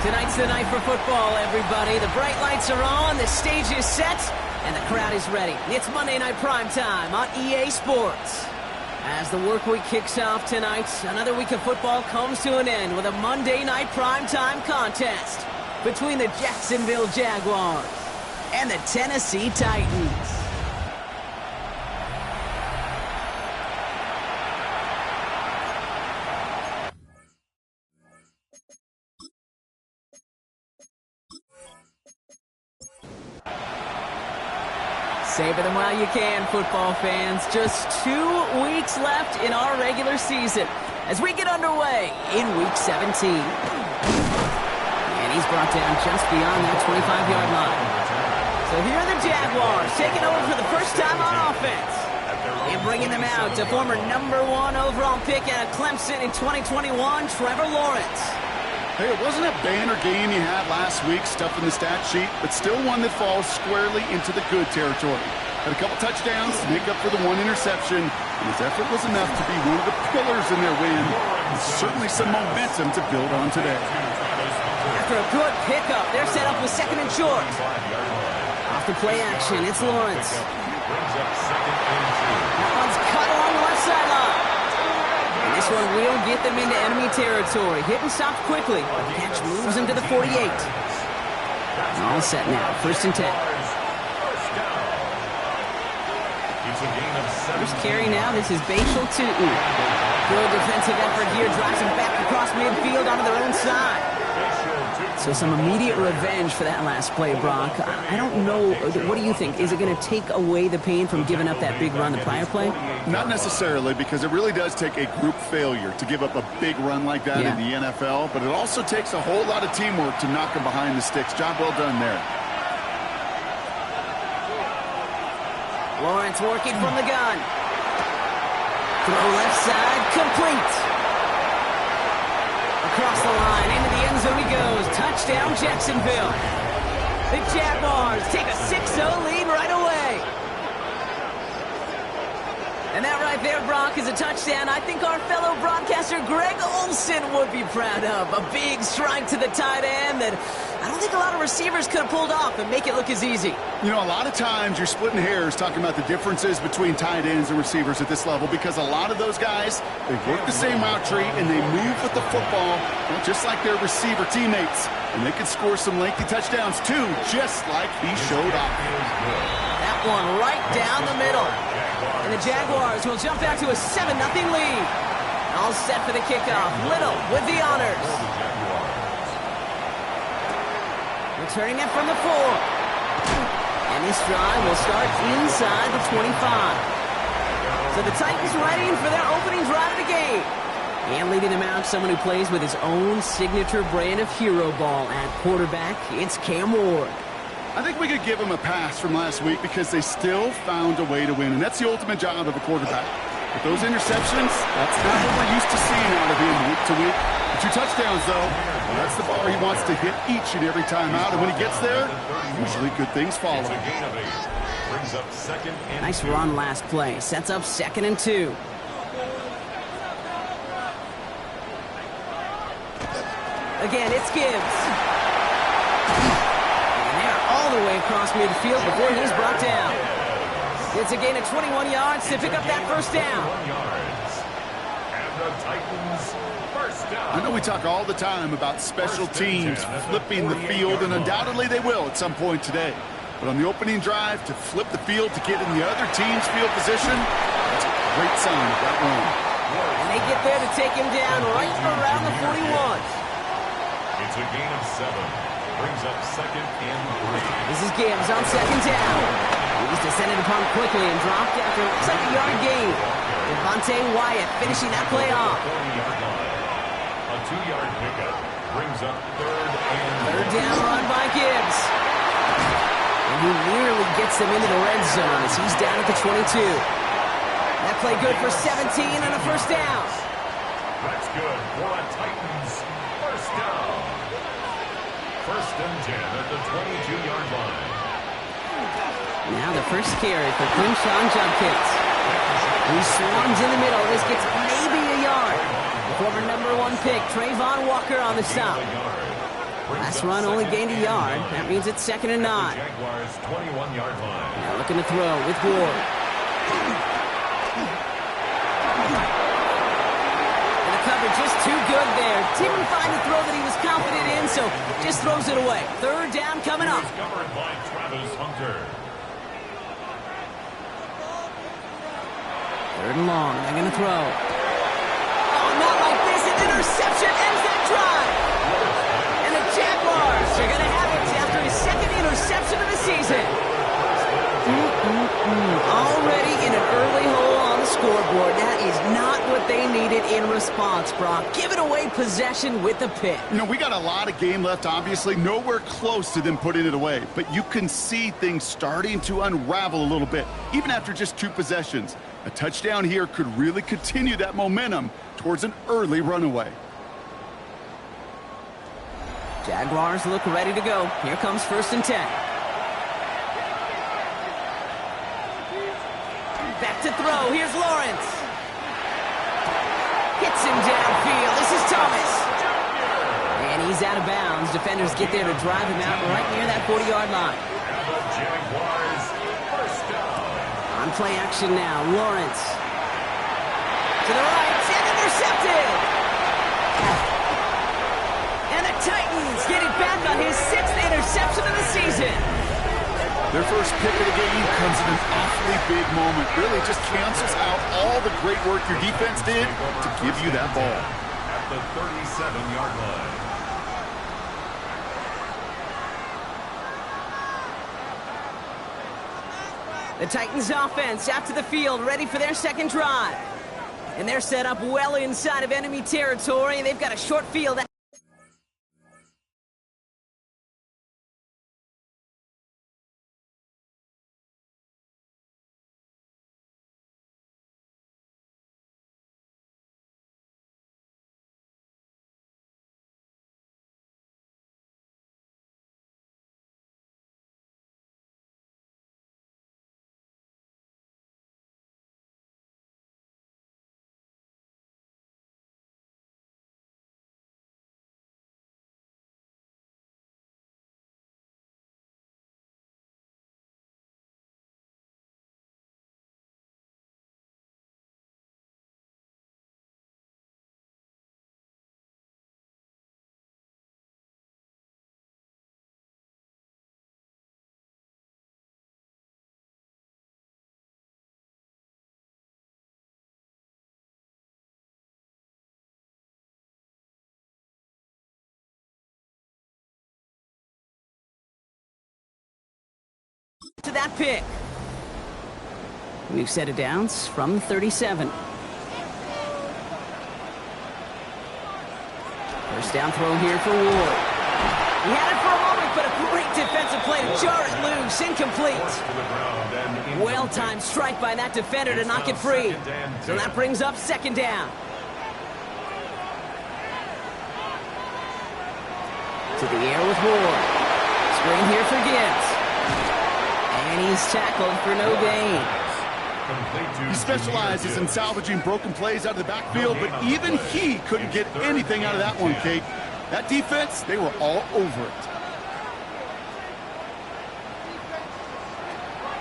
Tonight's the night for football, everybody. The bright lights are on, the stage is set, and the crowd is ready. It's Monday Night Primetime on EA Sports. As the work week kicks off tonight, another week of football comes to an end with a Monday Night Primetime contest between the Jacksonville Jaguars and the Tennessee Titans. Savor them while you can, football fans. Just 2 weeks left in our regular season as we get underway in Week 17. And he's brought down just beyond that 25-yard line. So here are the Jaguars taking over for the first time on offense. And bringing them out to former #1 overall pick out of Clemson in 2021, Trevor Lawrence. Hey, it wasn't a banner game you had last week, stuffed in the stat sheet, but still one that falls squarely into the good territory. Had a couple touchdowns to make up for the 1 interception, and his effort was enough to be one of the pillars in their win. And certainly some momentum to build on today. After a good pickup, they're set up with 2nd and short. Off the play action, it's Lawrence. That one's cut along the left sideline. This one will get them into enemy territory. Hit and stopped quickly. Catch moves them to the 48. All set now. 1st and 10. First carry now. This is Bashal Tutin. Good defensive effort here. Drives them back across midfield onto their own side. So some immediate revenge for that last play, Brock. I don't know. What do you think? Is it going to take away the pain from giving up that big run the prior play? Not necessarily, because it really does take a group failure to give up a big run like that in the NFL, but it also takes a whole lot of teamwork to knock them behind the sticks. Job well done there. Lawrence working from the gun. Throw left side, complete. Across the line, into the end zone he goes. Touchdown, Jacksonville. The Jaguars take a 6-0 lead right away. And that right there, Brock, is a touchdown I think our fellow broadcaster Greg Olsen would be proud of. A big strike to the tight end that I don't think a lot of receivers could have pulled off and make it look as easy. You know, a lot of times you're splitting hairs talking about the differences between tight ends and receivers at this level, because a lot of those guys, they work the same route tree and they move with the football, just like their receiver teammates. And they can score some lengthy touchdowns too, just like he showed off. That one right down the middle. And the Jaguars will jump out to a 7-0 lead. All set for the kickoff. Little with the honors. Returning it from the 4. And this drive will start inside the 25. So the Titans ready for their opening drive of the game. And leading them out, someone who plays with his own signature brand of hero ball at quarterback. It's Cam Ward. I think we could give him a pass from last week because they still found a way to win, and that's the ultimate job of a quarterback. With those interceptions, that's not what we're used to seeing out of him week to week. The 2 touchdowns, though, that's the bar he wants to hit each and every time out, and when he gets there, usually good things follow. Nice run last play. Sets up 2nd and 2. Again, it's Gibbs. All the way across midfield before he's brought down. It's a gain of 21 yards to pick up that 1st down. I know we talk all the time about special teams flipping the field, and undoubtedly they will at some point today. But on the opening drive, to flip the field to get in the other team's field position, that's a great sign of that run. And they get there to take him down right around the 41. It's a gain of 7. Brings up 2nd and 3. This is Gibbs on 2nd down. He's descended upon quickly and dropped after it looks like a yard gain. Devontae Wyatt finishing that play off. A 2-yard pickup brings up 3rd and 3rd down run by Gibbs. And he nearly gets them into the red zone as he's down at the 22. That play good for 17 and a 1st down. That's good for a Titans 1st down. 1st and 10 at the 22-yard line. Now the first carry for Quinshon Judkins. He swarms in the middle. This gets maybe a yard. Former #1 pick, Trayvon Walker on the stop. Last run only gained a yard. That means it's 2nd and 9. Jaguars 21-yard line. Now looking to throw with Ward. And the coverage just too good there. Didn't find a throw that he was confident in, so just throws it away. 3rd down coming up. Covered by Travis Hunter. 3rd and long. They're going to throw. Oh, not like this. An interception ends that drive. And the Jaguars are going to have it after his 2nd interception of the season. Already in an early hole on the scoreboard. That is not what they needed in response, Brock. Giving away possession with the pick. You know, we got a lot of game left, obviously. Nowhere close to them putting it away. But you can see things starting to unravel a little bit, even after just 2 possessions. A touchdown here could really continue that momentum towards an early runaway. Jaguars look ready to go. Here comes 1st and 10. Back to throw. Here's Lawrence. Hits him downfield. This is Thomas. And he's out of bounds. Defenders get there to drive him out right near that 40-yard line. Jaguars first down. On play action now. Lawrence. To the right. And intercepted. And the Titans get it back on his 6th interception of the season. Their first pick of the game comes in an awfully big moment. Really just cancels out all the great work your defense did to give you that ball. At the 37-yard line. The Titans offense out to the field, ready for their 2nd drive. And they're set up well inside of enemy territory. They've got a short field. To that pick. We've set it down from 37. 1st down throw here for Ward. He had it for a moment, but a great defensive play to jar it loose. Incomplete. Well-timed strike by that defender to knock it free. So that brings up 2nd down. To the air with Ward. Screen here for Gibbs. And he's tackled for no gain. He specializes in salvaging broken plays out of the backfield, but even he couldn't get anything out of that one, Kate. That defense, they were all over it.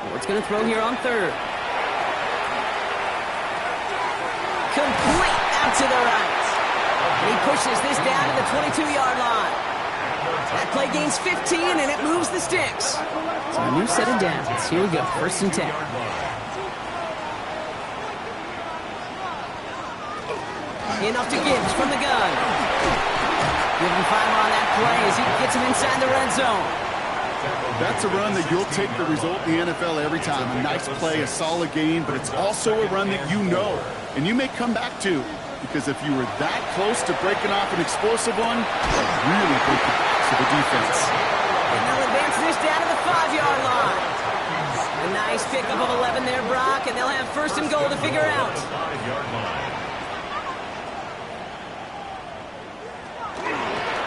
Ward's going to throw here on 3rd. Complete out to the right. And he pushes this down to the 22-yard line. That play gains 15, and it moves the sticks. So a new set of downs. Here we go, 1st and 10. Enough to Gibbs from the gun. Give him 5 on that play as he gets him inside the red zone. That's a run that you'll take the result in the NFL every time. A nice play, a solid gain, but it's also a run that you know, and you may come back to. Because if you were that close to breaking off an explosive one, it really broke the backs of the defense. And they'll advance this down to the 5-yard line. A nice pickup of 11 there, Brock, and they'll have 1st and goal to figure out.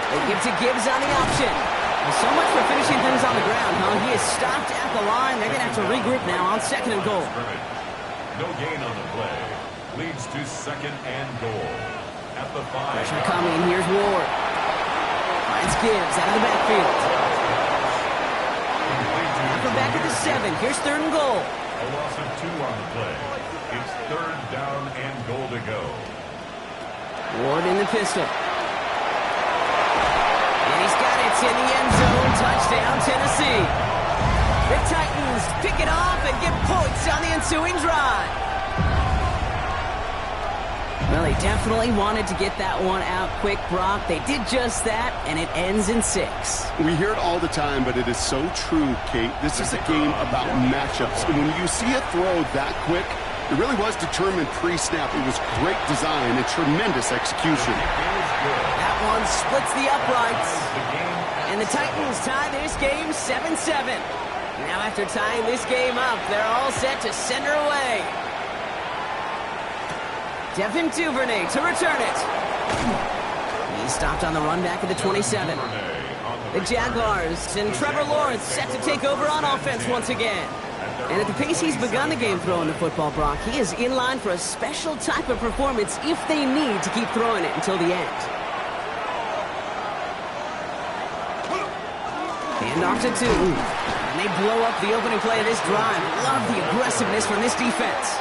They give to Gibbs on the option. Well, so much for finishing things on the ground, huh? He is stopped at the line. They're going to have to regroup now on 2nd and goal. No gain on the play. Leads to 2nd and goal. At the 5. Pressure coming, and here's Ward. Finds Gibbs out of the backfield. Now from back at the 7. Here's 3rd and goal. A loss of 2 on the play. It's 3rd down and goal to go. Ward in the pistol. And he's got it in the end zone. Touchdown, Tennessee. The Titans pick it off and get points on the ensuing drive. Well, they definitely wanted to get that one out quick, Brock. They did just that, and it ends in 6. We hear it all the time, but it is so true, Kate. This is a game about matchups. And when you see a throw that quick, it really was determined pre-snap. It was great design and tremendous execution. That one splits the uprights. And the Titans tie this game 7-7. Now after tying this game up, they're all set to send her away. Devin Duvernay to return it. He's stopped on the run back at the 27. The Jaguars and Trevor Lawrence set to take over on offense once again. And at the pace he's begun the game throwing the football, Brock, he is in line for a special type of performance if they need to keep throwing it until the end. Handoff to Tootin. And they blow up the opening play of this drive. Love the aggressiveness from this defense.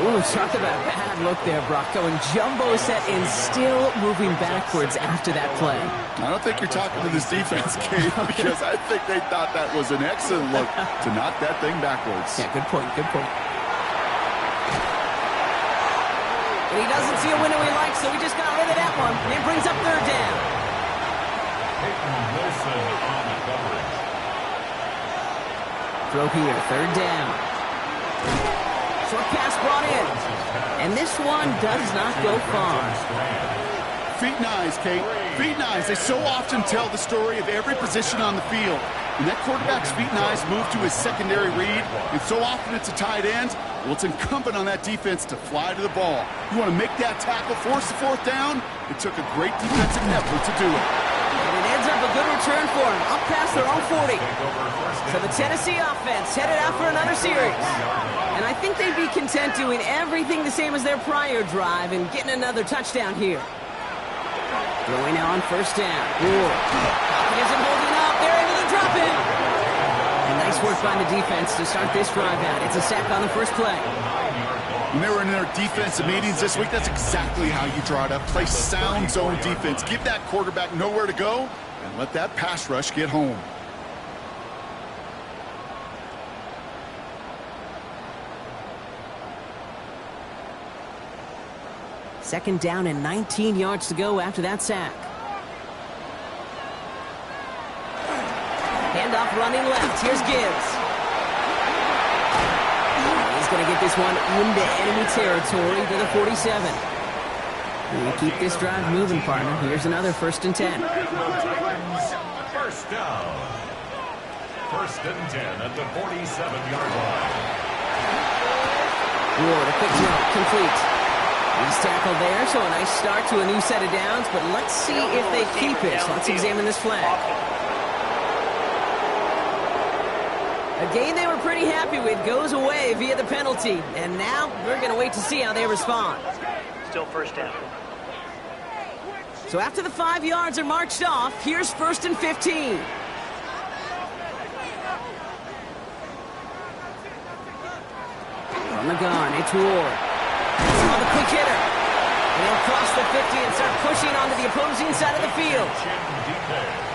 Ooh, talk about a bad look there, Brock. Going jumbo set and still moving backwards after that play. I don't think you're talking to this defense, Kate, because I think they thought that was an excellent look to knock that thing backwards. Yeah, good point, good point. And he doesn't see a window he likes, so he just got rid of that one. And it brings up 3rd down. Peyton Wilson on the coverage. Throw here, 3rd down. Short pass brought in. And this one does not go far. Feet and eyes, Kate. Feet and eyes. They so often tell the story of every position on the field. When that quarterback's feet and eyes move to his secondary read, and so often it's a tight end, well, it's incumbent on that defense to fly to the ball. You want to make that tackle, force the 4th down? It took a great defensive effort to do it. And it ends up a good return for him, up past their own 40. So the Tennessee offense headed out for another series. And I think they'd be content doing everything the same as their prior drive and getting another touchdown here. Throwing now on 1st down. Falcons isn't holding up. They're able to drop it. And nice work by the defense to start this drive out. It's a sack on the first play. When they were in their defensive meetings this week, that's exactly how you draw it up. Play sound zone defense. Give that quarterback nowhere to go and let that pass rush get home. Second down and 19 yards to go after that sack. Handoff running left. Here's Gibbs. He's going to get this one into enemy territory to the 47. We keep this drive moving, partner. Here's another 1st and 10. First down. 1st and 10 at the 47-yard line. Ward, a quick throw, complete. He's tackled there, so a nice start to a new set of downs, but let's see if they keep it. So let's examine this flag. A game they were pretty happy with goes away via the penalty, and now we're going to wait to see how they respond. Still 1st down. So after the 5 yards are marched off, here's 1st and 15. From the gun, it's Ward. On the quick hitter. And he'll cross the 50 and start pushing onto the opposing side of the field.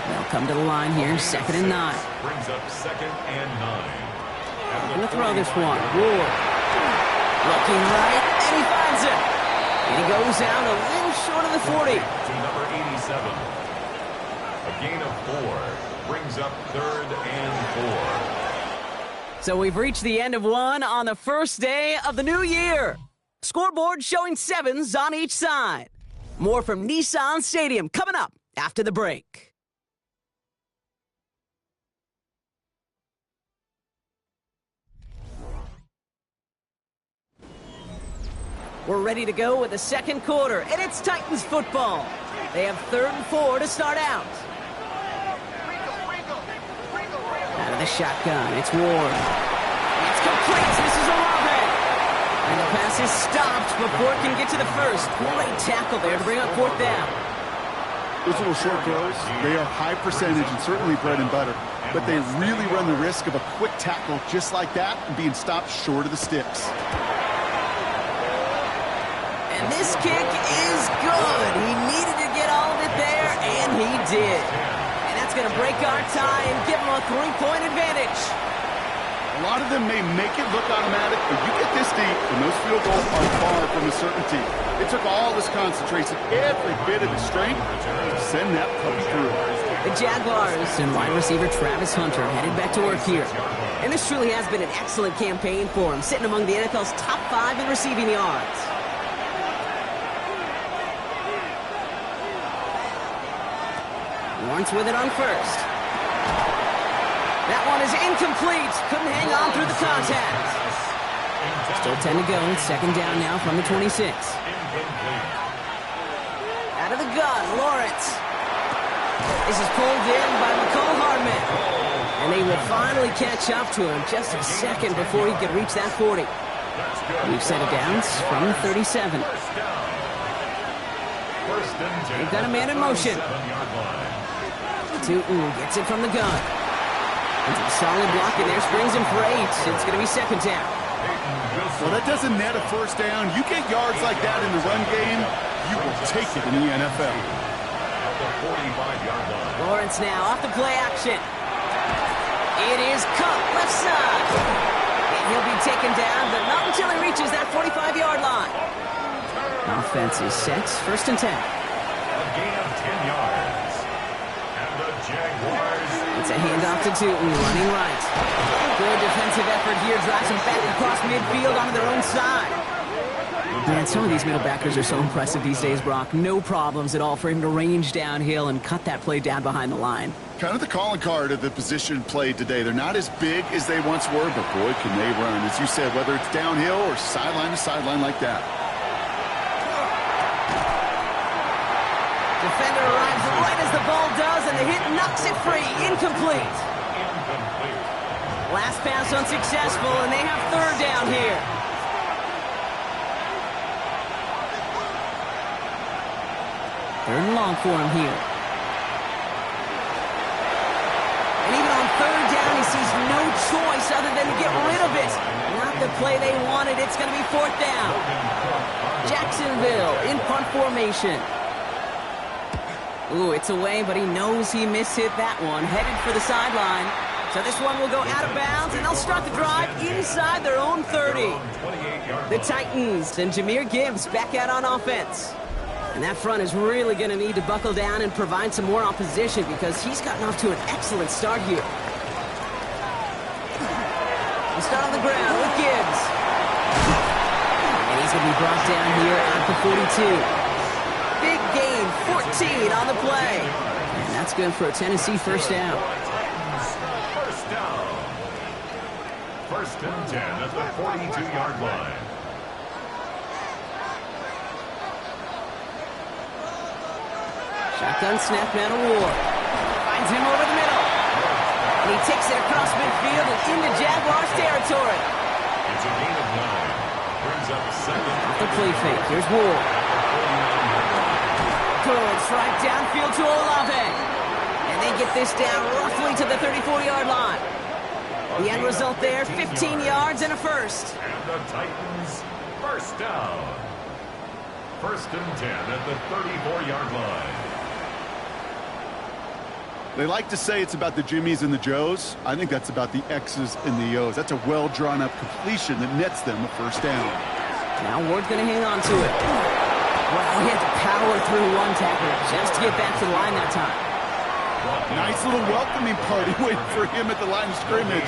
They'll come to the line here, 2nd and 9. Brings up 2nd and 9. Going to throw this one. Ward. Looking right, and he finds it. And he goes out a little short of the 40. To number 87. A gain of 4. Brings up 3rd and 4. So we've reached the end of one on the first day of the new year. Scoreboard showing 7s on each side. More from Nissan Stadium coming up after the break. We're ready to go with the second quarter, and it's Titans football. They have 3rd and 4 to start out. Out of the shotgun, it's Ward. It's complete. This is Olave. And the pass is stopped before it can get to the 1st. Great tackle there to bring up 4th down. Those little short throws, they are high percentage and certainly bread and butter, but they really run the risk of a quick tackle just like that and being stopped short of the sticks. And this kick is good. He needed to get all of it there, and he did. And that's going to break our tie and give him a 3-point advantage. A lot of them may make it look automatic, but you get this deep, and those field goals are far from a certainty. It took all this concentration, every bit of his strength, to send that puppy through. The Jaguars and wide receiver Travis Hunter headed back to work here. And this truly has been an excellent campaign for him, sitting among the NFL's top 5 in receiving yards. Lawrence with it on first. That one is incomplete. Couldn't hang on through the contact. Still 10 to go. Second down now from the 26. Out of the gun, Lawrence. This is pulled in by McCole Hardman. And they will finally catch up to him just a second before he could reach that 40. We've set it down from the 37. They've got a man in motion. Tootin gets it from the gun. Into a solid block in there, springs him for 8. It's going to be second down. Well, that doesn't net a first down. You get yards like that in the run game, you will take it in the NFL. Lawrence now off the play action. It is cut left side. And he'll be taken down, but not until he reaches that 45-yard line. Offense is set. First and 10. A gain of 10 yards. And the Jaguars. It's a handoff to Tootin, running right. Good defensive effort here, drives him back across midfield onto their own side. Man, some of these middle backers are so impressive these days, Brock. No problems at all for him to range downhill and cut that play down behind the line. Kind of the calling card of the position played today. They're not as big as they once were, but boy, can they run. As you said, whether it's downhill or sideline to sideline like that. Defender arrives right as the ball does, and the hit knocks it free. Incomplete. Last pass unsuccessful, and they have third down here. Third and long for him here. And even on third down, he sees no choice other than to get rid of it. Not the play they wanted. It's going to be fourth down. Jacksonville in punt formation. Ooh, it's away, but he knows he mishit that one. Headed for the sideline. So this one will go out of bounds, and they'll start the drive inside their own 30. The Titans and Jahmyr Gibbs back out on offense. And that front is really going to need to buckle down and provide some more opposition because he's gotten off to an excellent start here. We'll start on the ground with Gibbs. And he's going to be brought down here at the 42. Big gain, 14 on the play. And that's good for a Tennessee first down. First down. First and 10 at the 42-yard line. Shotgun snap now to Ward. Finds him over the middle. And he takes it across midfield and into Jaguars territory. It's a gain of 9. Brings up second. Off the play fake. Here's Ward. Good strike downfield to Olave. And they get this down roughly to the 34-yard line. The end result there, 15 yards and a first. And the Titans first down. First and 10 at the 34-yard line. They like to say it's about the Jimmies and the Joes. I think that's about the X's and the O's. That's a well-drawn-up completion that nets them a first down. Now Ward's going to hang on to it. Wow, he had to power through one tackler just to get back to the line that time. Nice little welcoming party waiting for him at the line of scrimmage.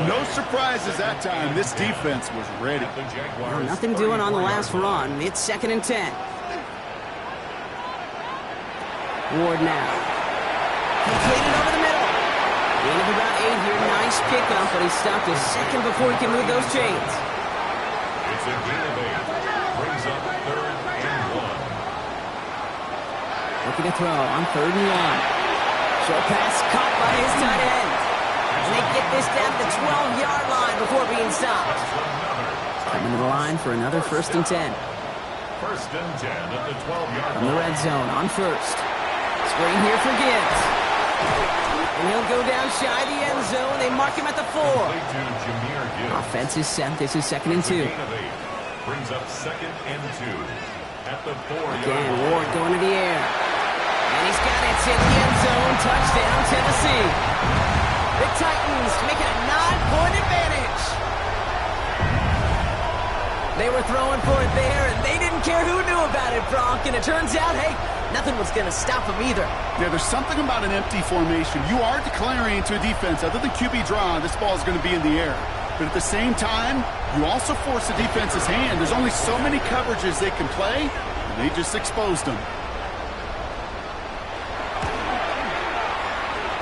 No surprises that time. This defense was ready. Well, nothing doing on the last run. It's second and 10. Ward now. Completed over the middle. Gain of about 8 here. Nice pickup, but he stopped a second before he can move those chains. It's a gain of 8. Brings up third and 1. Looking to throw on third and 1. Short pass caught by his tight end. And they get this down to the 12-yard line before being stopped. Coming to the line for another first and 10. First and 10 at the 12-yard line. From the red zone on first. Screen here for Gibbs. And he'll go down shy of the end zone. They mark him at the 4. Offense is set. This is 2nd and 2. Brings up 2nd and 2 at the 4-yard Again, line. Ward going to the air. And he's got it in the end zone. Touchdown, Tennessee. The Titans making a 9-point advantage. They were throwing for it there, and they didn't care who knew about it, Bronk. And it turns out, hey, nothing was going to stop them either. Yeah, there's something about an empty formation. You are declaring to a defense, other than QB draw, this ball is going to be in the air. But at the same time, you also force the defense's hand. There's only so many coverages they can play, and they just exposed them.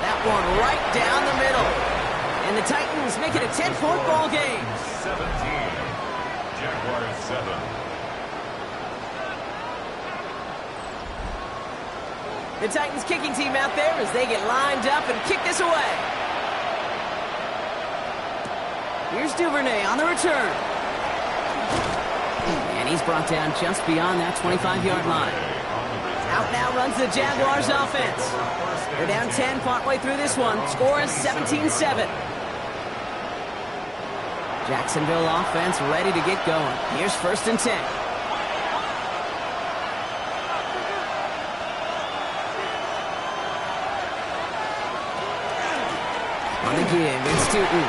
That one right down the middle. And the Titans make it a 10-point ball game. 17. Jaguars 7. The Titans kicking team out there as they get lined up and kick this away. Here's Duvernay on the return. And he's brought down just beyond that 25-yard line. Out now runs the Jaguars offense. They're down 10 partway through this one. Score is 17-7. Jacksonville offense ready to get going. Here's 1st and 10. On the give, it's Stooten.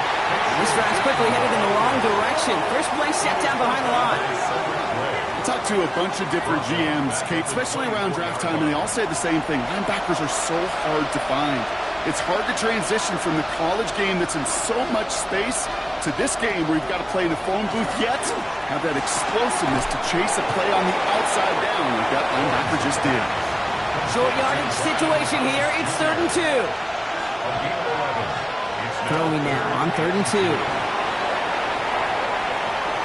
This drive's quickly headed in the wrong direction. First play set down behind the line. I talked to a bunch of different GMs, Kate, especially around draft time, and they all say the same thing. Linebackers are so hard to find. It's hard to transition from the college game that's in so much space to this game where you've got to play in a phone booth, yet have that explosiveness to chase a play on the outside down like that linebacker just did. Short yardage situation here. It's 3rd and 2. Throwing now on 3rd and 2.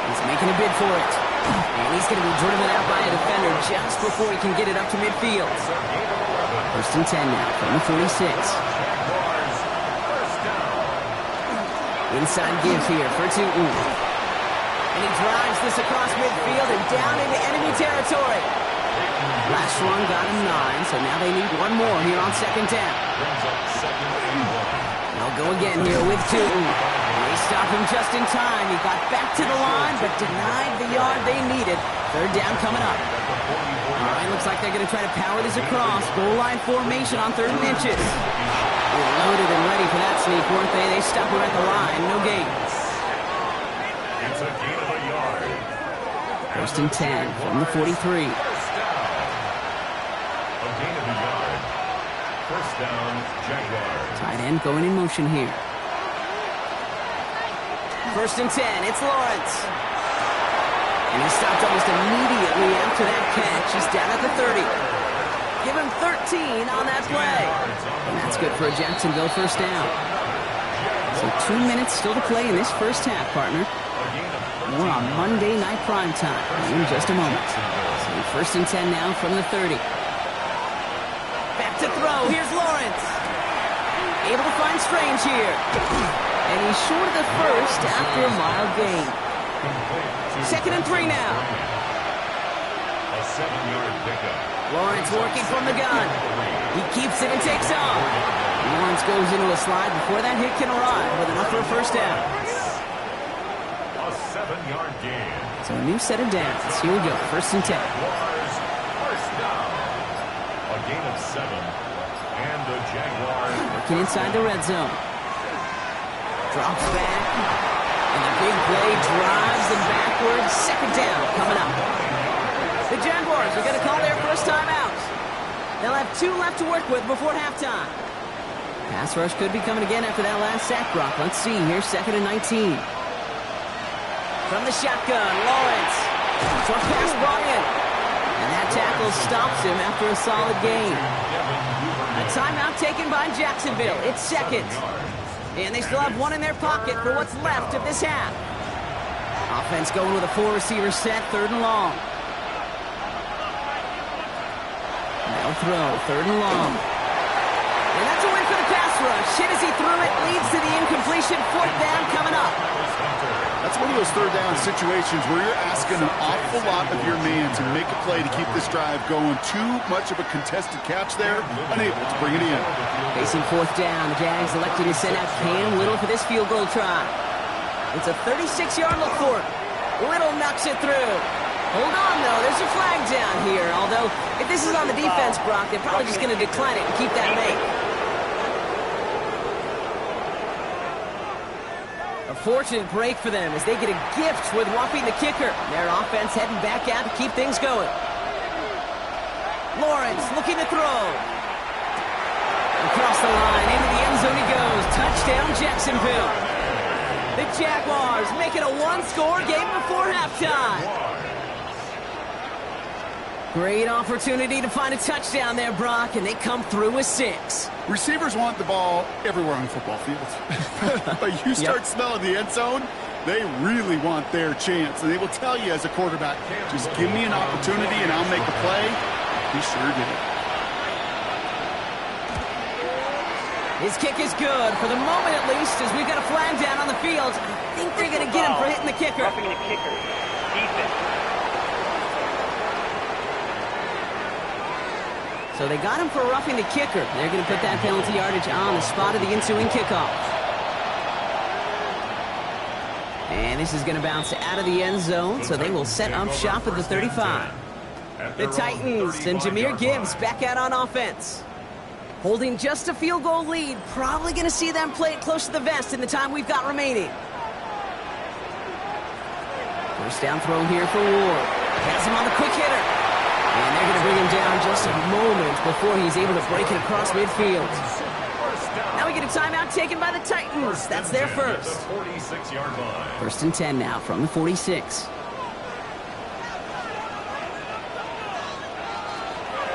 He's making a bid for it. And he's going to be driven out by a defender just before he can get it up to midfield. 1st and 10 now from the 46. Inside gives here for Tooten. And he drives this across midfield and down into enemy territory. Last one got him 9, so now they need one more here on 2nd down. They'll go again here with Tooten. They stop him just in time. He got back to the line, but denied the yard they needed. 3rd down coming up. All right, looks like they're going to try to power this across. Goal line formation on 3rd and inches. They were loaded and ready for that sneak, weren't they? They stop him at the line. No gain. It's a gain of a yard. 1st and 10 from the 43. A gain of a yard. 1st down, Jaguars. Tight end going in motion here. 1st and 10. It's Lawrence. And he stopped almost immediately after that catch. He's down at the 30. Give him 13 on that play. And that's good for a Jacksonville 1st down. So 2 minutes still to play in this 1st half, partner. More on Monday Night Prime Time in just a moment. So 1st and 10 now from the 30. Back to throw. Here's Lawrence. Able to find Strange here. And he's short of the 1st after a mild gain. 2nd and 3 now. A 7-yard pickup. Lawrence working from the gun. He keeps it and takes off. Lawrence goes into a slide before that hit can arrive with enough for a 1st down. A 7-yard gain. So a new set of downs. Here we go. 1st and 10. Jaguars, 1st down. A gain of 7. And the Jaguars Working inside the red zone. Drops back. And the big play drives them backwards. 2nd down coming up. The Jaguars are going to call their 1st timeout. They'll have 2 left to work with before halftime. Pass rush could be coming again after that last sack, Brock. Let's see. Here's 2nd and 19. From the shotgun, Lawrence. Short pass brought in. And that tackle stops him after a solid gain. A timeout taken by Jacksonville. It's 2nd. And they still have 1 in their pocket for what's left of this half. Offense going with a 4-receiver set, 3rd and long. They'll throw, 3rd and long. And that's a win for the pass rush. Hit as he threw it, leads to the incompletion. 4th down coming up. That's one of those third down situations where you're asking an awful lot of your man to make a play to keep this drive going. Too much of a contested catch there, unable to bring it in. Facing fourth down, the Jags elected to send out Cam Little for this field goal try. It's a 36-yard look for him. Little knocks it through. Hold on, though. There's a flag down here. Although, if this is on the defense, Brock, they're probably just going to decline it and keep that make. A fortunate break for them as they get a gift with Wapping the kicker. Their offense heading back out to keep things going. Lawrence looking to throw. Across the line, into the end zone he goes. Touchdown, Jacksonville. The Jaguars make it a one-score game before halftime. Great opportunity to find a touchdown there, Brock, and they come through with 6. Receivers want the ball everywhere on the football field. But you start smelling the end zone, they really want their chance. And they will tell you as a quarterback, just give me an opportunity and I'll make a play. He sure did it. His kick is good, for the moment at least, as we've got a flag down on the field. I think they're going to get him for hitting the kicker. Roughing the kicker. Defense. So they got him for roughing the kicker. They're going to put that penalty yardage on the spot of the ensuing kickoff. And this is going to bounce out of the end zone, so they will set up shop at the 35. The Titans and Jahmyr Gibbs back out on offense. Holding just a field goal lead. Probably going to see them play it close to the vest in the time we've got remaining. First down throw here for Ward. Has him on the quick hitter. And they're going to bring him down just a moment before he's able to break it across midfield. Now we get a timeout taken by the Titans. That's their first. 46-yard line. First and 10 now from the 46.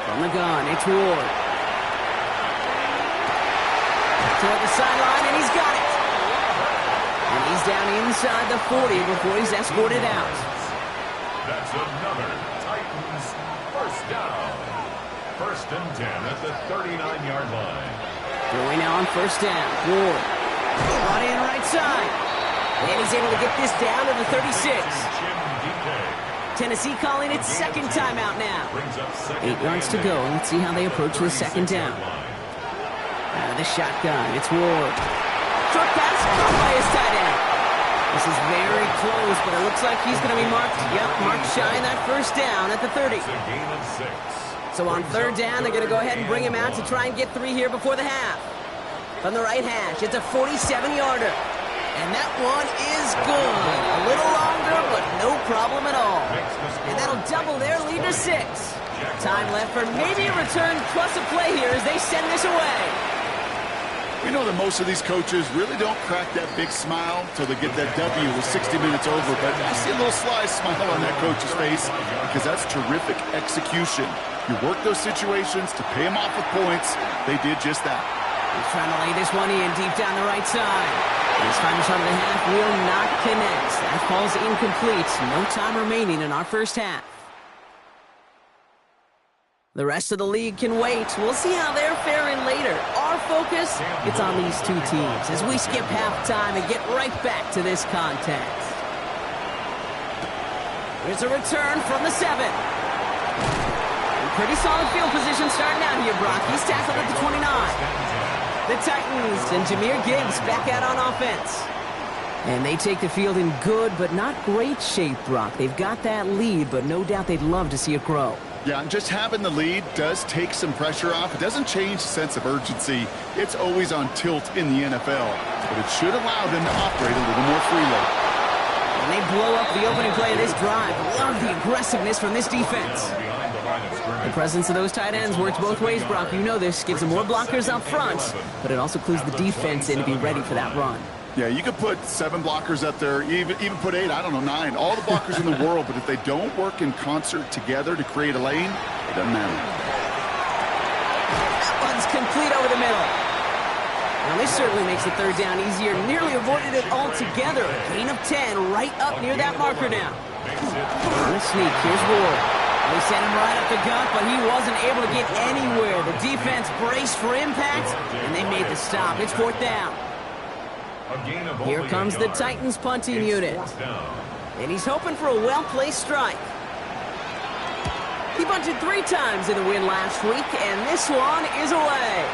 From the gun, it's Ward. Toward the sideline, and he's got it. And he's down inside the 40 before he's escorted out. That's another Titans first down. First and 10 at the 39-yard line. Throwing now on first down. Ward. Body in right side. And he's able to get this down to the 36. Tennessee calling its second timeout now. 8 yards to go. Let's see how they approach the second down. Out of the shotgun, it's Ward. Short pass caught by his tight end. This is very close, but it looks like he's going to be marked shy in that first down at the 30. It's a gain of 6. So on third down, they're going to go ahead and bring him out to try and get 3 here before the half. From the right hash, it's a 47-yarder. And that one is good. A little longer, but no problem at all. And that'll double their lead to 6. Time left for maybe a return plus a play here as they send this away. We know that most of these coaches really don't crack that big smile till they get that W with 60 minutes over, but I see a little sly smile on that coach's face because that's terrific execution. You work those situations to pay them off with points. They did just that. He's trying to lay this one in deep down the right side. His final shot of the half will not connect. That falls incomplete. No time remaining in our first half. The rest of the league can wait. We'll see how they're faring later. Our focus, it's on these two teams as we skip halftime and get right back to this contest. Here's a return from the 7. Pretty solid field position starting out here, Brock. He's tackled at the 29. The Titans and Jahmyr Gibbs back out on offense. And they take the field in good but not great shape, Brock. They've got that lead, but no doubt they'd love to see it grow. Yeah, and just having the lead does take some pressure off. It doesn't change the sense of urgency. It's always on tilt in the NFL, but it should allow them to operate a little more freely. And they blow up the opening play of this drive. Love the aggressiveness from this defense. The presence of those tight ends works both ways, Brock. You know this. Gives them more blockers up front, but it also clues the defense in to be ready for that run. Yeah, you could put 7 blockers up there, even put 8, I don't know, 9. All the blockers in the world, but if they don't work in concert together to create a lane, it doesn't matter. That one's complete over the middle. Now this certainly makes the third down easier. Nearly avoided it altogether. Gain of 10 right up near that marker now. On a sneak, here's Ward. They sent him right up the gut, but he wasn't able to get anywhere. The defense braced for impact, and they made the stop. It's fourth down. A gain of Here only comes a the yard. Titans punting It's unit. fourth down. And he's hoping for a well-placed strike. He bunted 3 times in the win last week, and this one is away.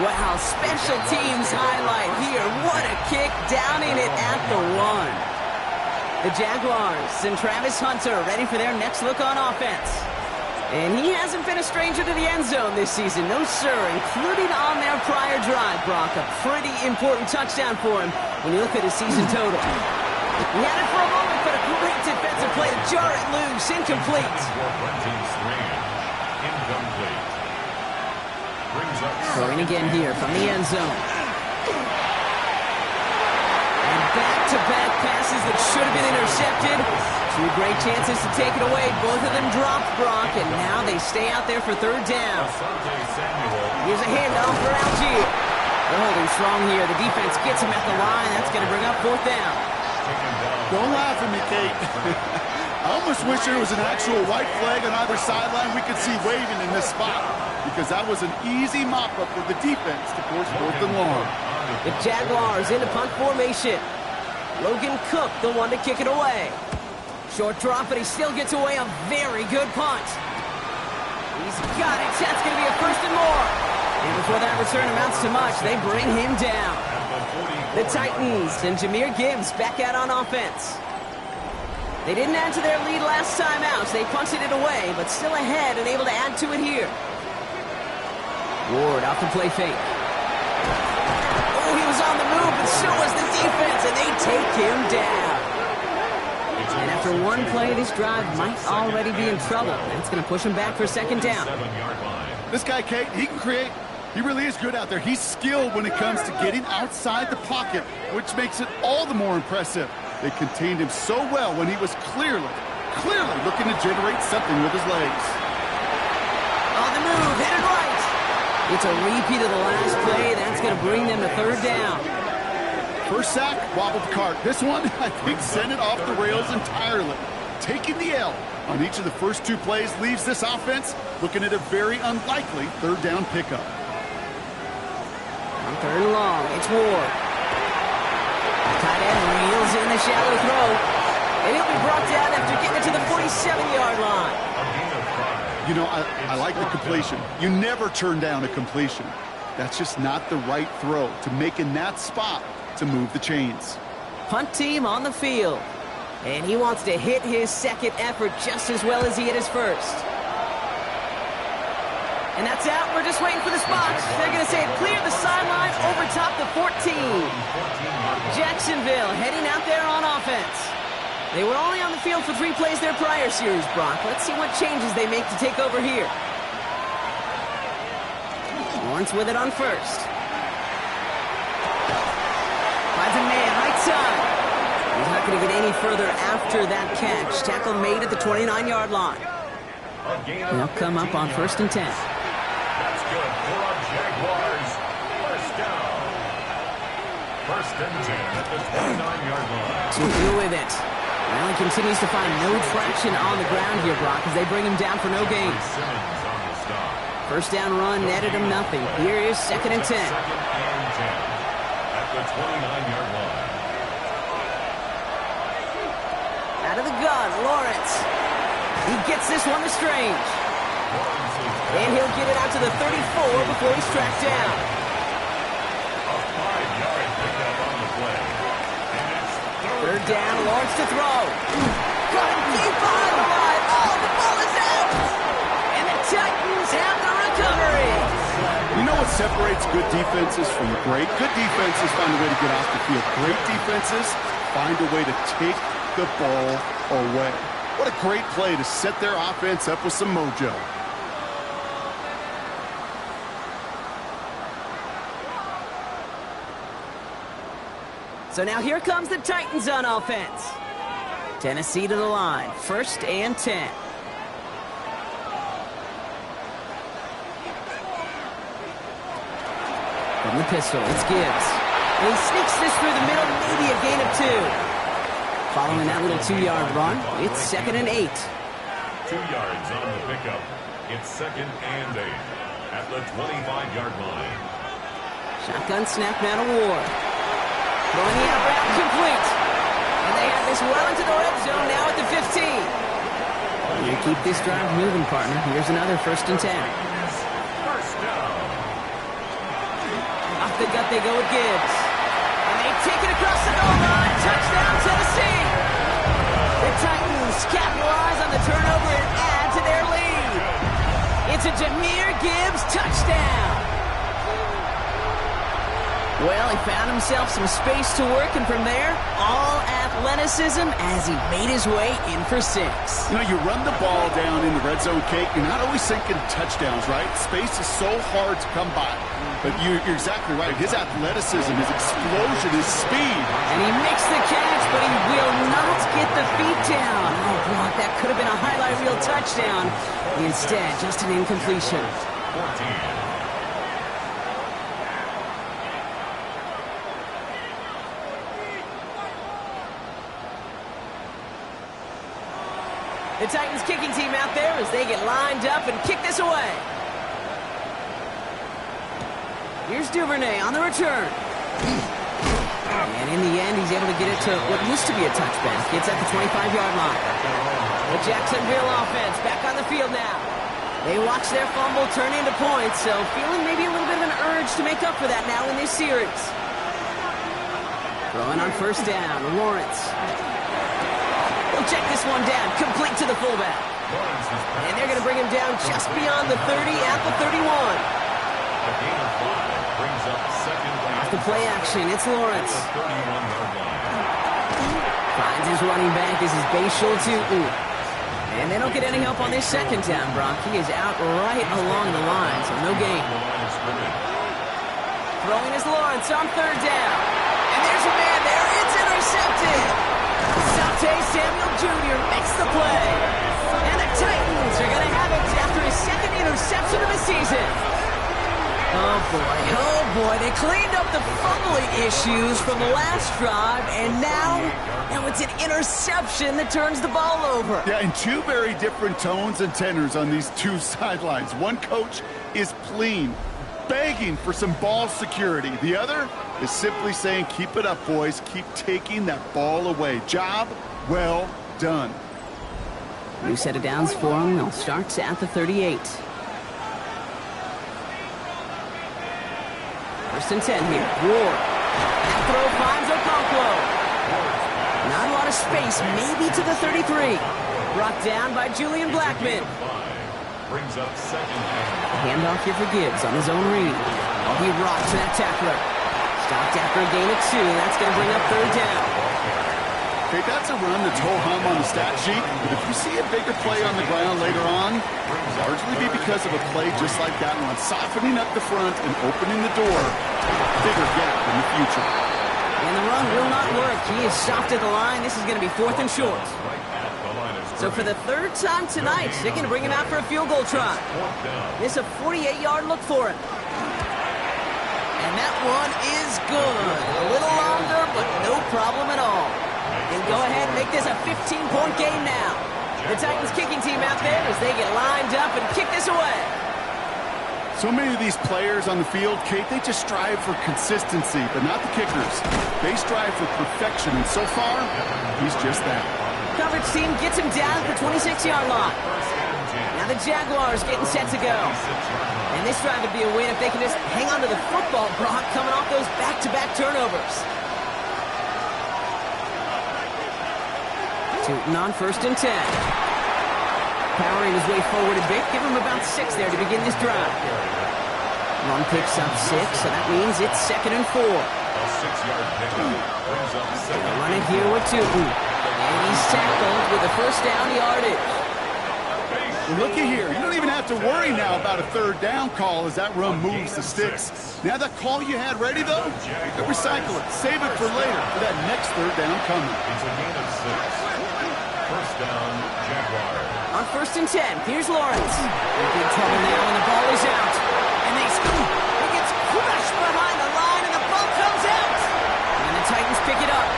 Wow, special teams highlight here. What a kick, downing it at the 1. The Jaguars and Travis Hunter ready for their next look on offense. And he hasn't been a stranger to the end zone this season, no sir, including on their prior drive, Brock. A pretty important touchdown for him when you look at his season total. He had it for a moment, but a great defensive play to jar it loose, incomplete. For Brenton Strange. Incomplete. Brings up Throwing again here from the end zone. And back-to-back passes that should have been intercepted. 2 great chances to take it away. Both of them dropped, Brock, and now they stay out there for 3rd down. Asante Samuel. Here's a handoff for Algier. They're holding strong here. The defense gets him at the line. That's going to bring up 4th down. Taken down. Don't laugh at me, Kate. I almost wish there was an actual white flag on either sideline we could see waving in this spot, because that was an easy mop-up for the defense to force 4th and long. The Jaguars into punt formation. Logan Cook, the one to kick it away. Short drop, but he still gets away a very good punt. He's got it. That's going to be a 1st and more. And before that return amounts to much, they bring him down. The Titans and Jahmyr Gibbs back out on offense. They didn't add to their lead last time out. They punted it away, but still ahead and able to add to it here. Ward off the play fake. Oh, he was on the move, but so was the defense, and they take him down. And after one play, this drive might already be in trouble. That's going to push him back for 2nd down. 7-yard line. This guy, Kate, he can create. He really is good out there. He's skilled when it comes to getting outside the pocket, which makes it all the more impressive. They contained him so well when he was clearly looking to generate something with his legs. On the move, headed right. It's a repeat of the last play. That's going to bring them to 3rd down. First sack, wobbled the cart. This one, I think, sent it off the rails entirely. Taking the L on each of the first 2 plays leaves this offense looking at a very unlikely 3rd down pickup. On 3rd and long, it's Ward. Tight end reels in the shallow throw. And he'll be brought down after getting it to the 47-yard line. A gain of 5. You know, I like the completion. You never turn down a completion. That's just not the right throw to make in that spot to move the chains. Punt team on the field. And he wants to hit his 2nd effort just as well as he hit his 1st. And that's out. We're just waiting for the spot. They're going to say clear the sideline over top the 14. Jacksonville heading out there on offense. They were only on the field for 3 plays their prior series, Brock. Let's see what changes they make to take over here. Lawrence with it on 1st. Finds a man, right side. He's not going to get any further after that catch. Tackle made at the 29-yard line. They'll come up on 1st and 10. That's good for our Jaguars. 1st down. 1st and 10 at the 29-yard line. So through with it. Allen continues to find no traction on the ground here, Brock, as they bring him down for no gain. Simmons on the stop. 1st down run netted him nothing. Here is 2nd and 10. 2nd and 10 at the 29-yard line. Out of the gun, Lawrence. He gets this one to Strange. And he'll get it out to the 34 before he's tracked down. A 5-yard pickup on the play. And it's 3rd down, Lawrence to throw. Got him deep on the line. Oh, the ball is out. And the Titans have the recovery. You know what separates good defenses from great? Good defenses find a way to get off the field. Great defenses find a way to take the ball away. What a great play to set their offense up with some mojo. So now here comes the Titans on offense. Tennessee to the line. 1st and 10. From the pistol, it's Gibbs. And he sneaks this through the middle, maybe a gain of 2. Following that little 2-yard run, it's 2nd and 8. 2 yards on the pickup. It's 2nd and 8 at the 25-yard line. Shotgun snap now to Ward. Throwing the out route complete. And they have this well into the red zone now at the 15. You keep this drive moving, partner. Here's another 1st and 10. First down. Off the gut they go with Gibbs. And they take it across the goal line. Touchdown, Tennessee. The Titans capitalize on the turnover and add to their lead. It's a Jahmyr Gibbs touchdown. Well, he found himself some space to work, and from there, all athleticism as he made his way in for 6. You know, you run the ball down in the red zone, Kate, you're not always thinking touchdowns, right? Space is so hard to come by. But you're exactly right. His athleticism, his explosion, his speed. And he makes the catch, but he will not get the feet down. Oh, Brock, that could have been a highlight reel touchdown. Instead, just an incompletion. 14. The Titans kicking team out there as they get lined up and kick this away. Here's Duvernay on the return. And in the end, he's able to get it to what used to be a touchback. It's at the 25-yard line. The Jacksonville offense back on the field now. They watch their fumble turn into points, so feeling maybe a little bit of an urge to make up for that now in this series. Throwing on 1st down, Lawrence. He'll check this one down, complete to the fullback. And they're going to bring him down just beyond the 30 at the 31. A gain of 5 brings up second down. Off the play action, it's Lawrence. The 31-yard line. Finds his running back. This is Bashal Tutu. And they don't get any help on this 2nd down, Brock. He is out right along the line, so no gain. The line of scrimmage. Throwing is Lawrence on 3rd down. And there's a man there. It's intercepted. Sante Samuel Jr. makes the play. And the Titans are going to have it after his 2nd interception of the season. Oh boy, they cleaned up the fumbling issues from the last drive, and now it's an interception that turns the ball over. Yeah, and 2 very different tones and tenors on these 2 sidelines. One coach is pleading, begging for some ball security. The other is simply saying, keep it up, boys. Keep taking that ball away. Job well done. New set of downs for them. They'll start at the 38. 1st and 10 here. Ward. That throw finds Okonkwo. Not a lot of space, maybe to the 33. Brought down by Julian Blackman. Brings up second down. Handoff here for Gibbs on his own read. Oh, he rocks that tackler. Stopped after a gain of 2. That's going to bring up 3rd down. Okay, that's a run that's ho-hum on the stat sheet, but if you see a bigger play on the ground later on, largely be because of a play just like that one, softening up the front and opening the door, bigger gap in the future. And the run will not work. He is stopped at the line. This is going to be 4th and short. So for the 3rd time tonight, they're going to bring him out for a field goal try. This is a 48-yard look for him. And that one is good. A little longer, but no problem at all. And go ahead and make this a 15-point game now. The Titans kicking team out there as they get lined up and kick this away. So many of these players on the field, Kate, they just strive for consistency, but not the kickers. They strive for perfection, and so far, he's just that. Coverage team gets him down at the 26-yard line. Now the Jaguars getting set to go. And this drive would be a win if they can just hang on to the football, Brock, coming off those back-to-back turnovers. Tootin on 1st and 10. Powering his way forward a bit. Give him about 6 there to begin this drive. Run picks up 6, so that means it's 2nd and 4. A 6-yard pickup brings up second. Run it here with Tootin. And he's tackled with a 1st down yardage. Well, looky here. You don't even have to worry now about a 3rd down call as that run moves the sticks. Now that call you had ready, though, you can recycle it. Save it for later for that next 3rd down coming. It's a gain of 6. 1st down, Jaguars. On 1st and 10, here's Lawrence. In big trouble now, and the ball is out. And they scoop. He gets crushed behind the line, and the ball comes out. And the Titans pick it up.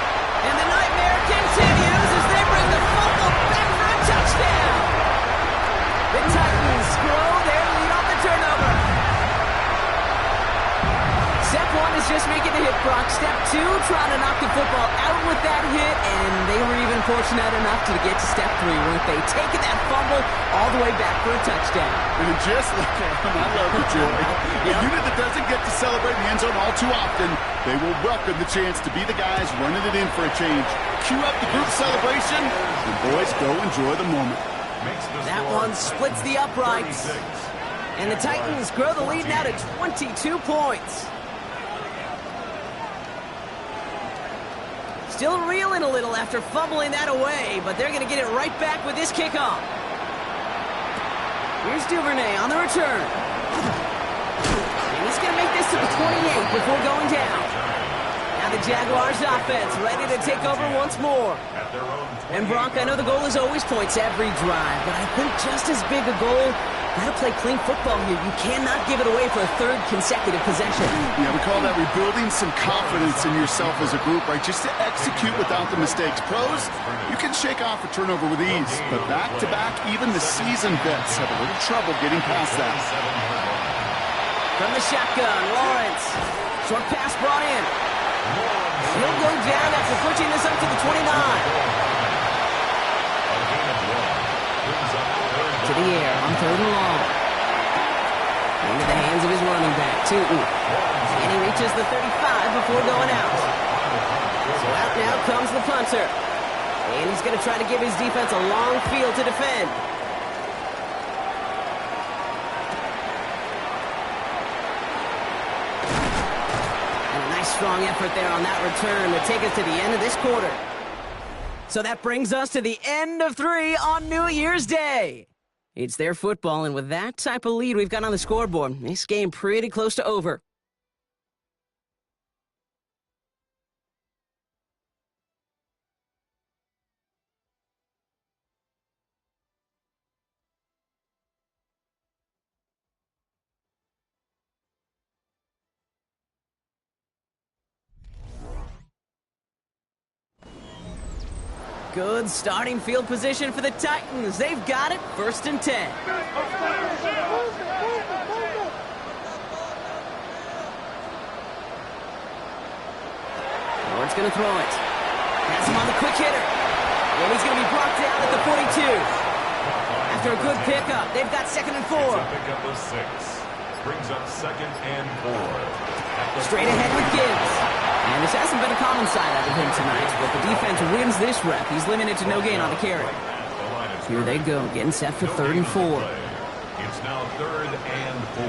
And the nightmare continues as they bring the fumble back for a touchdown. The Titans grow their lead on the turnover. Step one is just making the hit, Brock. Step two, trying to knock the football out with that hit, and they were even fortunate enough to get to step three, weren't they? Taking that fumble all the way back for a touchdown. And just like I love it, Joy. A unit that doesn't get to celebrate in the end zone all too often, they will welcome the chance to be the guys running it in for a change. Cue up the group celebration, and boys, go enjoy the moment. That one splits the uprights. And the Titans grow the lead now to 22 points. Still reeling a little after fumbling that away, but they're going to get it right back with this kickoff. Here's Duvernay on the return. And he's going to make this to the 28 before going down. Now the Jaguars offense ready to take over once more. And Brock, I know the goal is always points every drive, but I think just as big a goal, got to play clean football here. You cannot give it away for a third consecutive possession. Yeah, we call that rebuilding some confidence in yourself as a group, right? Just to execute without the mistakes. Pros, you can shake off a turnover with ease, but back-to-back, even the seasoned vets have a little trouble getting past that. From the shotgun, Lawrence. Short pass brought in. He'll go down after pushing this up to the 29. To the air on third and long. Into the hands of his running back, Tootin. And he reaches the 35 before going out. So out now comes the punter. And he's going to try to give his defense a long field to defend. And a nice strong effort there on that return to take us to the end of this quarter. So that brings us to the end of 3 on New Year's Day. It's their football, and with that type of lead we've got on the scoreboard, this game pretty close to over. Good starting field position for the Titans. They've got it, 1st and 10. Ward's going to throw it. Has him on the quick hitter. And he's going to be brought down at the 42. After a good pickup, they've got 2nd and 4. Pickup of 6. Brings up 2nd and 4. Straight ahead with Gibbs. And this hasn't been a common side out of him tonight, but the defense wins this rep. He's limited to no gain on the carry. Here they go, getting set for 3rd and 4. It's now 3rd and 4.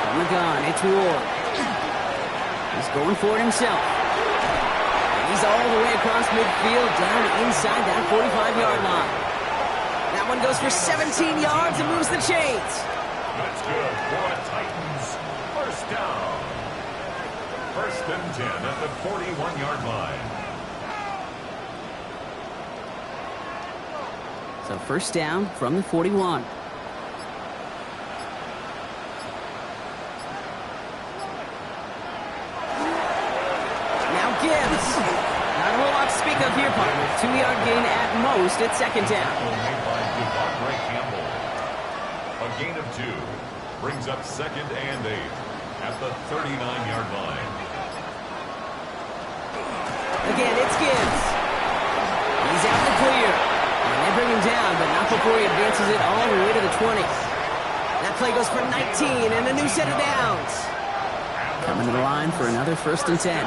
From the gun, it's Ward. He's going for it himself. And he's all the way across midfield, down inside that 45-yard line. That one goes for 17 yards and moves the chains. That's good for a Titans. 1st down. 1st and 10 at the 41-yard line. So 1st down from the 41. Now Gibbs. Not a whole lot to speak of here, partner. 2-yard gain at most at 2nd down. Made by Devontae Campbell. A gain of 2. Brings up 2nd and 8 at the 39-yard line. Again, it's Gibbs. He's out the clear. And they bring him down, but not before he advances it all the way to the 20. That play goes for 19 and a new set of downs. Coming to the line for another 1st and 10.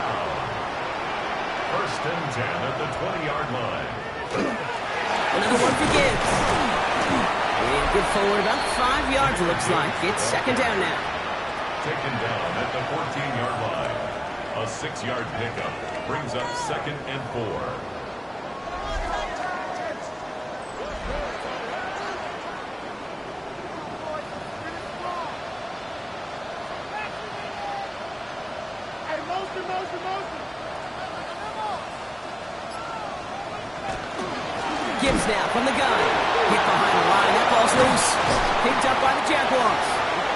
1st and 10 at the 20-yard line. Another one for Gibbs. And good forward, about 5 yards, looks like. It's 2nd down now. Taken down at the 14-yard line. A 6-yard pickup brings up 2nd and 4. Gibbs now from the gun. Hit behind the line. That ball's loose. Picked up by the Jaguars.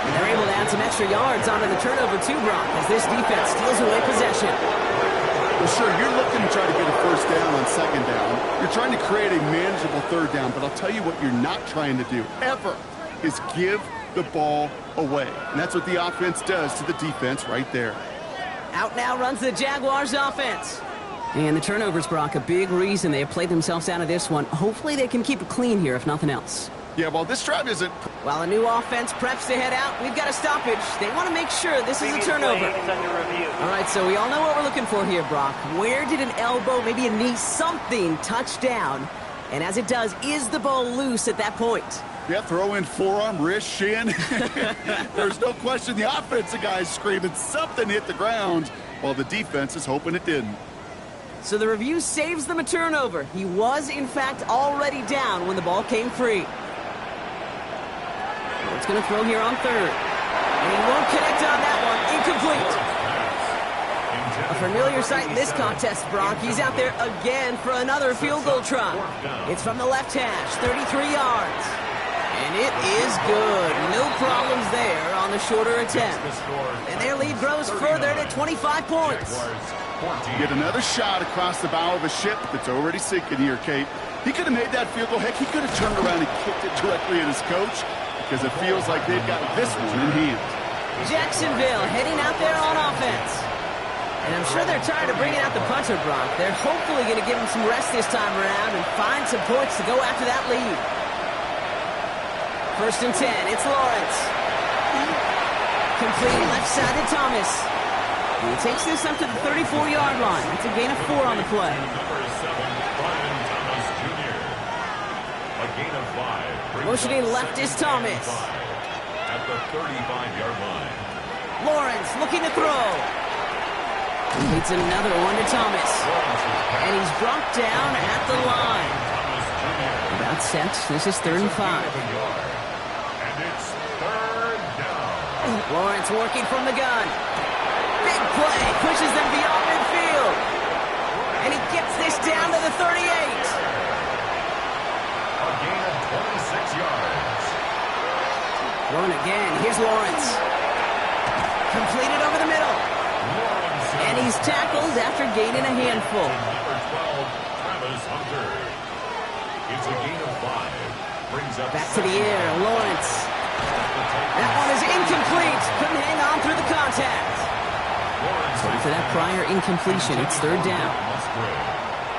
And they're able to add some extra yards onto the turnover too, Brock, as this defense steals away possession. Well, sure, you're looking to try to get a 1st down on 2nd down. You're trying to create a manageable 3rd down, but I'll tell you what you're not trying to do, ever, is give the ball away. And that's what the offense does to the defense right there. Out now runs the Jaguars offense. And the turnovers, Brock, a big reason they have played themselves out of this one. Hopefully they can keep it clean here, if nothing else. Yeah, well, this drive isn't... While a new offense preps to head out, we've got a stoppage. They want to make sure this is a turnover. All right, so we all know what we're looking for here, Brock. Where did an elbow, maybe a knee, something touch down? And as it does, is the ball loose at that point? Yeah, throw in forearm, wrist, shin. There's no question the offensive guy's screaming something hit the ground while the defense is hoping it didn't. So the review saves them a turnover. He was, in fact, already down when the ball came free. It's going to throw here on third. And he won't connect on that one. Incomplete. A familiar sight in this contest, Brock. He's out there again for another field goal try. It's from the left hash, 33 yards. And it is good. No problems there on the shorter attempt. And their lead grows further to 25 points. Get another shot across the bow of a ship that's already sinking here, Kate. He could have made that field goal. Heck, he could have turned around and kicked it directly at his coach because it feels like they've got this one in hand. Jacksonville heading out there on offense. And I'm sure they're tired of bringing out the punter, Brock. They're hopefully going to give him some rest this time around and find some points to go after that lead. 1st and 10, it's Lawrence. Complete left side to Thomas. And he takes this up to the 34-yard line. That's a gain of 4 on the play. Number 7, Brian Thomas Jr. A gain of 5. Motioning left is Thomas. At the 35-yard line. Lawrence looking to throw. Completes another one to Thomas. And he's brought down at the line. About set. This is 3rd and 5. And it's 3rd down. Lawrence working from the gun. Big play. Pushes them beyond midfield. And he gets this down to the 38. A gain of 26 yards. Throwing again. Here's Lawrence. Completed over the middle. And he's tackled after gaining a handful. Number 12, Travis Hunter. It's a gain of 5. Brings up Back to the air. Lawrence. That one is incomplete. Couldn't hang on through the contact. So after that prior incompletion, it's 3rd down.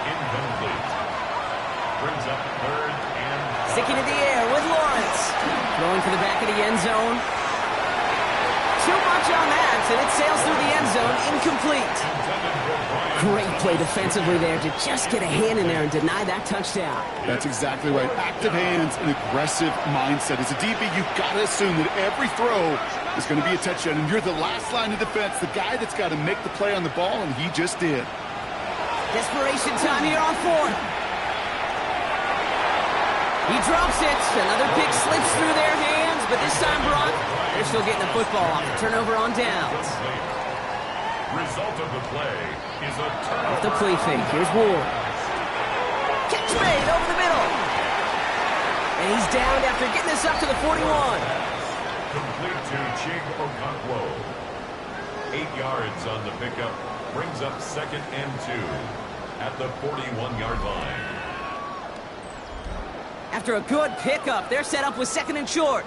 Incomplete. Brings up 3rd and 5. Sticking in the air with Lawrence. Throwing for the back of the end zone. Too much on that, and it sails through the end zone. Incomplete. Great play defensively there to just get a hand in there and deny that touchdown. That's exactly right. Active hands and aggressive mindset. As a DB, you've got to assume that every throw is going to be a touchdown, and you're the last line of defense, the guy that's got to make the play on the ball, and he just did. Desperation time here on 4th. He drops it. Another pick slips through their hands, but this time, Brock, they're still getting the football off the turnover on downs. Result of the play is a turnover. Off the play fake. Here's Ward. Catch made over the middle. And he's down after getting this up to the 41. Complete to Chig Okonkwo. 8 yards on the pickup. Brings up 2nd and 2 at the 41-yard line. After a good pickup, they're set up with 2nd and short.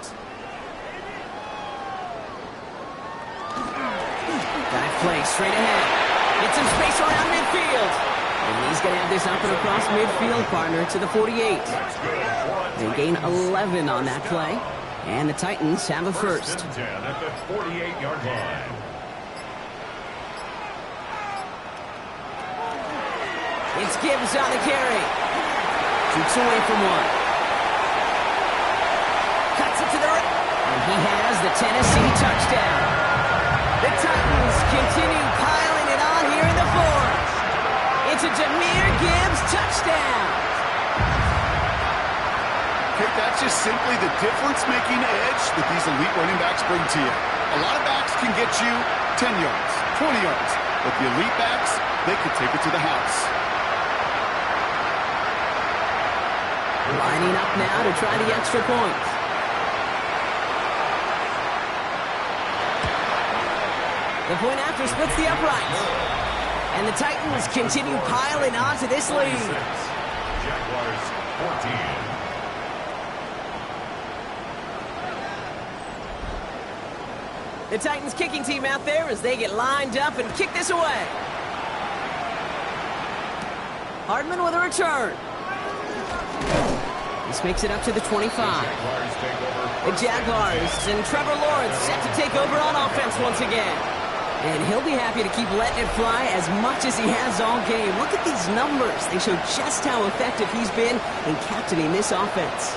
Dive play straight ahead. Get some space around midfield. And he's going to have this up and across midfield, partner, to the 48. They gain 11 on that play. And the Titans have a first. 1st and 10 at the 48-yard line. It's Gibbs on the carry. Keeps away from one. Cuts it to the right. And he has the Tennessee touchdown. The Titans continue piling it on here in the 4th. It's a Jahmyr Gibbs touchdown. Okay, that's just simply the difference-making edge that these elite running backs bring to you. A lot of backs can get you 10 yards, 20 yards, but the elite backs, they can take it to the house. Lining up now to try the extra point. The point after splits the uprights. And the Titans continue piling on to this lead. Jaguars 14. The Titans kicking team out there as they get lined up and kick this away. Hardman with a return. This makes it up to the 25. The Jaguars and Trevor Lawrence set to take over on offense once again. And he'll be happy to keep letting it fly as much as he has all game. Look at these numbers. They show just how effective he's been in captaining this offense.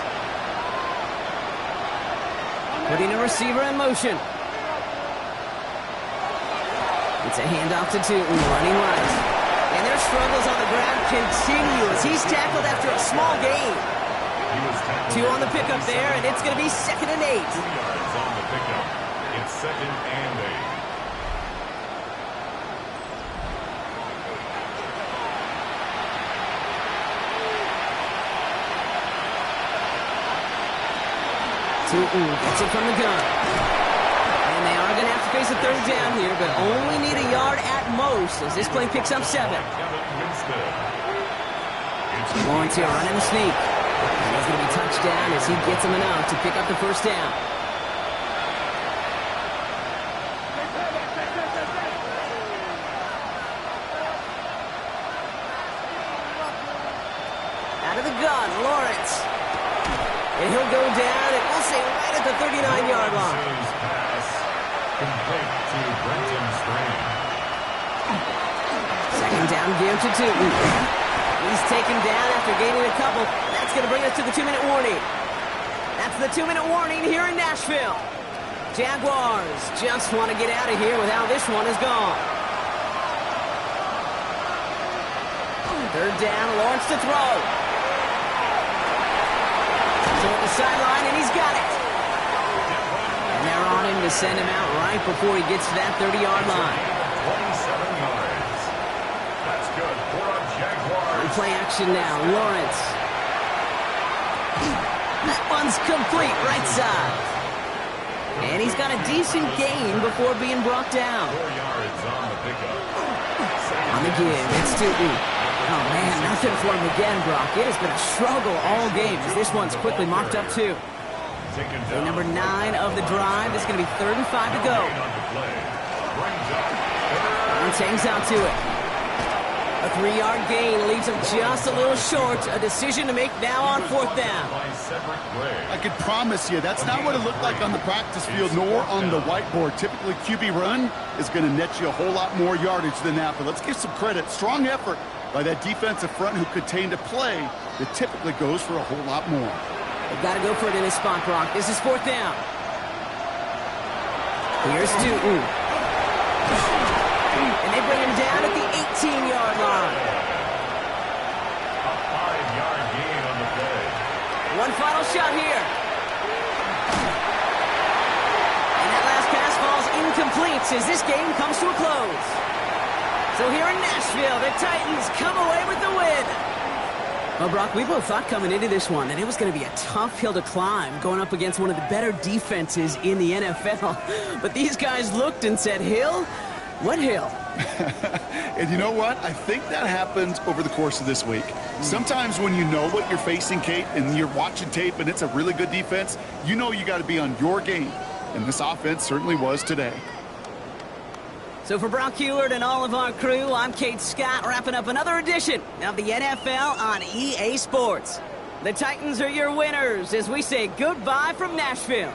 Putting a receiver in motion. It's a handoff to Tootin, running right. And their struggles on the ground continue as he's tackled after a small gain. 2 on the pickup there, and it's going to be 2nd and 8. 2 yards on the pickup. It's 2nd and 8. Tootin gets it from the gun. And they are going to have to face a 3rd down here, but only need a yard at most as this play picks up 7. Lawrence here running the sneak. And he's going to be touched down as he gets him enough to pick up the 1st down. Out of the gun, Lawrence. And he'll go down, and we'll say right at the 39-yard line. Pass complete to Brenton Strange. 2nd down, give to Tootin. He's taken down after gaining a couple. That's going to bring us to the 2-minute warning. That's the 2-minute warning here in Nashville. Jaguars just want to get out of here with how this one is gone. 3rd down, Lawrence to throw. So at the sideline, and he's got it. And they're on him to send him out right before he gets to that 30-yard line. 27 yards. That's good for a Jaguars. Play action now, Lawrence. That one's complete, right side. And he's got a decent gain before being brought down. 4 yards on the pickup. On the give, it's Tootin. Oh, man, nothing for him again, Brock. It has been a struggle all game as this one's quickly mocked up, too. And number 9 of the drive is going to be 3rd and 5 to go. Lawrence hangs out to it. A 3-yard gain leaves him just a little short. A decision to make now on 4th down. I can promise you, that's not what it looked like on the practice field nor on the whiteboard. Typically, QB run is going to net you a whole lot more yardage than that. But let's give some credit. Strong effort by that defensive front who contained a play that typically goes for a whole lot more. They've got to go for it in this spot, Brock. This is 4th down. Here's Tootin. And they bring him down at the 18-yard line. A 5-yard gain on the play. One final shot here. And that last pass falls incomplete as this game comes to a close. So here in Nashville, the Titans come away with the win. Well, Brock, we both thought coming into this one that it was going to be a tough hill to climb going up against one of the better defenses in the NFL. But these guys looked and said, Hill? What hill? And you know what? I think that happens over the course of this week. Sometimes when you know what you're facing, Kate, and you're watching tape and it's a really good defense, you know you got to be on your game. And this offense certainly was today. So for Brock Hewlett and all of our crew, I'm Kate Scott, wrapping up another edition of the NFL on EA Sports. The Titans are your winners as we say goodbye from Nashville.